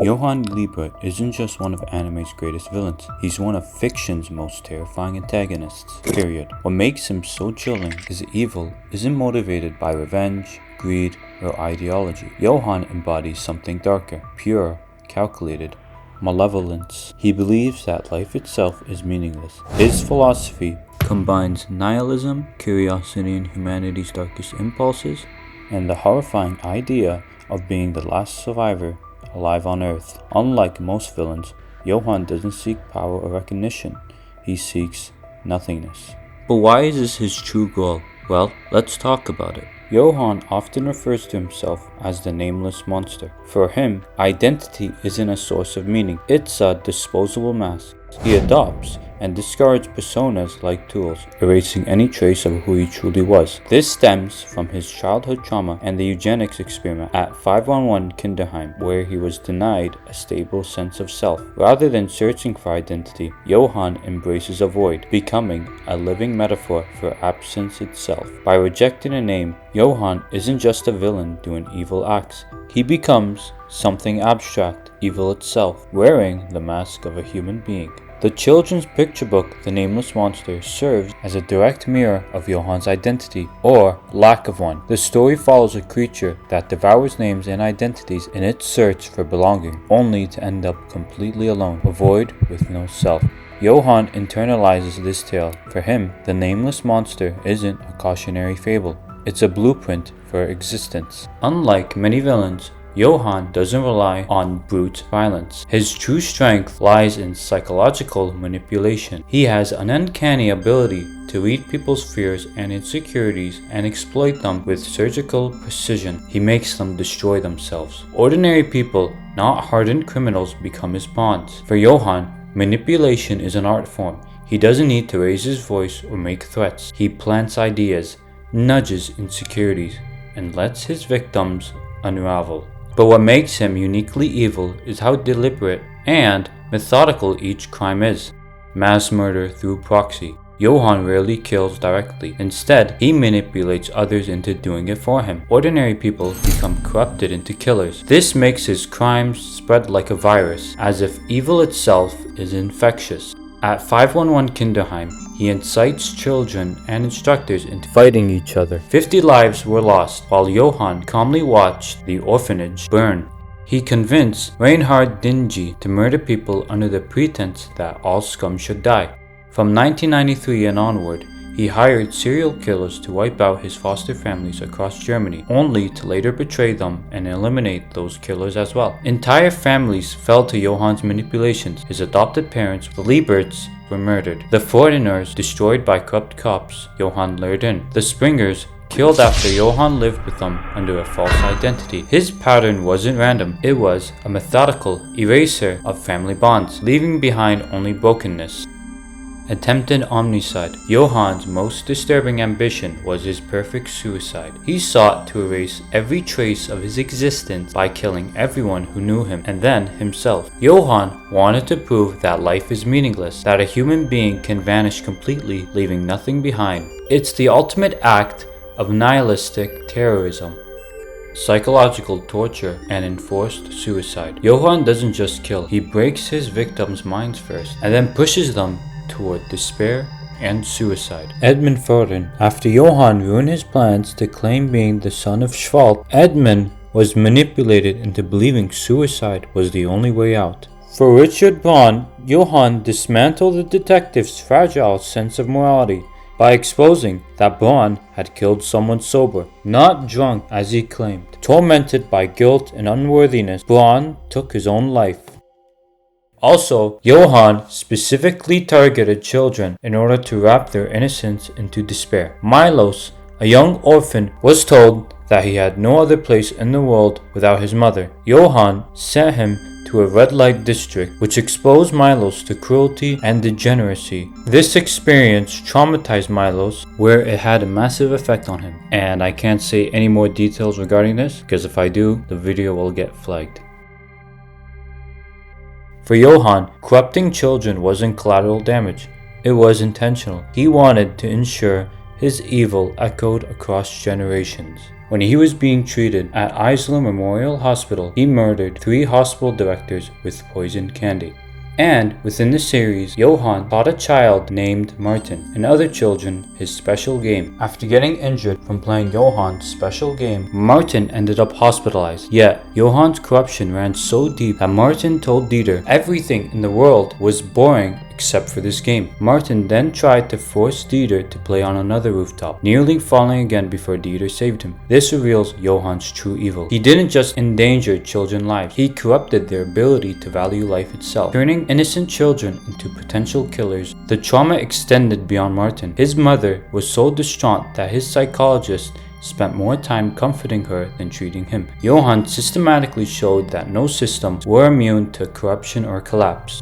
Johan Liebert isn't just one of anime's greatest villains, he's one of fiction's most terrifying antagonists, period. What makes him so chilling is that evil isn't motivated by revenge, greed, or ideology. Johan embodies something darker, pure, calculated, malevolence. He believes that life itself is meaningless. His philosophy combines nihilism, curiosity in humanity's darkest impulses, and the horrifying idea of being the last survivor alive on Earth. Unlike most villains, Johan doesn't seek power or recognition. He seeks nothingness. But why is this his true goal? Well, let's talk about it. Johan often refers to himself as the nameless monster. For him, identity isn't a source of meaning, it's a disposable mask. He adopts and discards personas like tools, erasing any trace of who he truly was. This stems from his childhood trauma and the eugenics experiment at 511 Kinderheim, where he was denied a stable sense of self. Rather than searching for identity, Johan embraces a void, becoming a living metaphor for absence itself. By rejecting a name, Johan isn't just a villain doing evil acts. He becomes something abstract, evil itself, wearing the mask of a human being. The children's picture book, The Nameless Monster, serves as a direct mirror of Johan's identity, or lack of one. The story follows a creature that devours names and identities in its search for belonging, only to end up completely alone, a void with no self. Johan internalizes this tale. For him, the Nameless Monster isn't a cautionary fable, it's a blueprint for existence. Unlike many villains, Johan doesn't rely on brute violence. His true strength lies in psychological manipulation. He has an uncanny ability to read people's fears and insecurities and exploit them with surgical precision. He makes them destroy themselves. Ordinary people, not hardened criminals, become his pawns. For Johan, manipulation is an art form. He doesn't need to raise his voice or make threats. He plants ideas, nudges insecurities, and lets his victims unravel. But what makes him uniquely evil is how deliberate and methodical each crime is. Mass murder through proxy. Johan rarely kills directly. Instead, he manipulates others into doing it for him. Ordinary people become corrupted into killers. This makes his crimes spread like a virus, as if evil itself is infectious. At 511 Kinderheim, he incites children and instructors into fighting each other. 50 lives were lost, while Johan calmly watched the orphanage burn. He convinced Reinhard Dingy to murder people under the pretense that all scum should die. From 1993 and onward, he hired serial killers to wipe out his foster families across Germany, only to later betray them and eliminate those killers as well. Entire families fell to Johan's manipulations. His adopted parents, the Lieberts, were murdered. The Foreigners destroyed by corrupt cops Johan lured in. The Springers killed after Johan lived with them under a false identity. His pattern wasn't random, it was a methodical eraser of family bonds, leaving behind only brokenness. Attempted omnicide. Johan's most disturbing ambition was his perfect suicide. He sought to erase every trace of his existence by killing everyone who knew him, and then himself. Johan wanted to prove that life is meaningless, that a human being can vanish completely, leaving nothing behind. It's the ultimate act of nihilistic terrorism, psychological torture, and enforced suicide. Johan doesn't just kill, he breaks his victims' minds first, and then pushes them toward despair and suicide. Edmund Foden. After Johan ruined his plans to claim being the son of Schwalt, Edmund was manipulated into believing suicide was the only way out. For Richard Braun, Johan dismantled the detective's fragile sense of morality by exposing that Braun had killed someone sober, not drunk as he claimed. Tormented by guilt and unworthiness, Braun took his own life. Also, Johan specifically targeted children in order to wrap their innocence into despair. Milos, a young orphan, was told that he had no other place in the world without his mother. Johan sent him to a red light district, which exposed Milos to cruelty and degeneracy. This experience traumatized Milos, where it had a massive effect on him. And I can't say any more details regarding this, because if I do, the video will get flagged. For Johan, corrupting children wasn't collateral damage, it was intentional. He wanted to ensure his evil echoed across generations. When he was being treated at Isla Memorial Hospital, he murdered 3 hospital directors with poisoned candy. And within the series, Johan taught a child named Martin and other children his special game. After getting injured from playing Johan's special game, Martin ended up hospitalized. Yet, Johan's corruption ran so deep that Martin told Dieter everything in the world was boring except for this game. Martin then tried to force Dieter to play on another rooftop, nearly falling again before Dieter saved him. This reveals Johan's true evil. He didn't just endanger children's lives, he corrupted their ability to value life itself, turning innocent children into potential killers. The trauma extended beyond Martin. His mother was so distraught that his psychologist spent more time comforting her than treating him. Johan systematically showed that no systems were immune to corruption or collapse.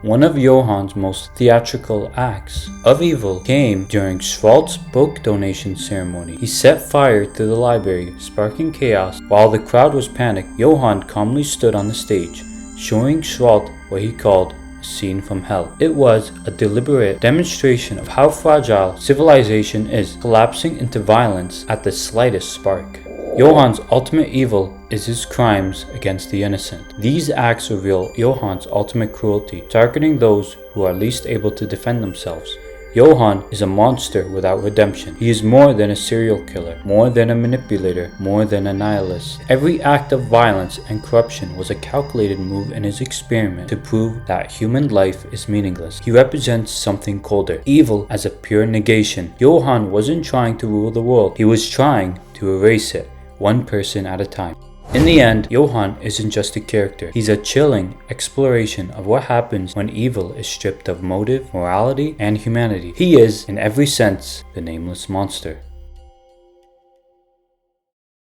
One of Johan's most theatrical acts of evil came during Schwalt's book donation ceremony. He set fire to the library, sparking chaos. While the crowd was panicked, Johan calmly stood on the stage, showing Schwalt what he called a scene from hell. It was a deliberate demonstration of how fragile civilization is, collapsing into violence at the slightest spark. Johan's ultimate evil is his crimes against the innocent. These acts reveal Johan's ultimate cruelty, targeting those who are least able to defend themselves. Johan is a monster without redemption. He is more than a serial killer, more than a manipulator, more than a nihilist. Every act of violence and corruption was a calculated move in his experiment to prove that human life is meaningless. He represents something colder, evil as a pure negation. Johan wasn't trying to rule the world, he was trying to erase it, one person at a time. In the end, Johan isn't just a character. He's a chilling exploration of what happens when evil is stripped of motive, morality, and humanity. He is, in every sense, the nameless monster.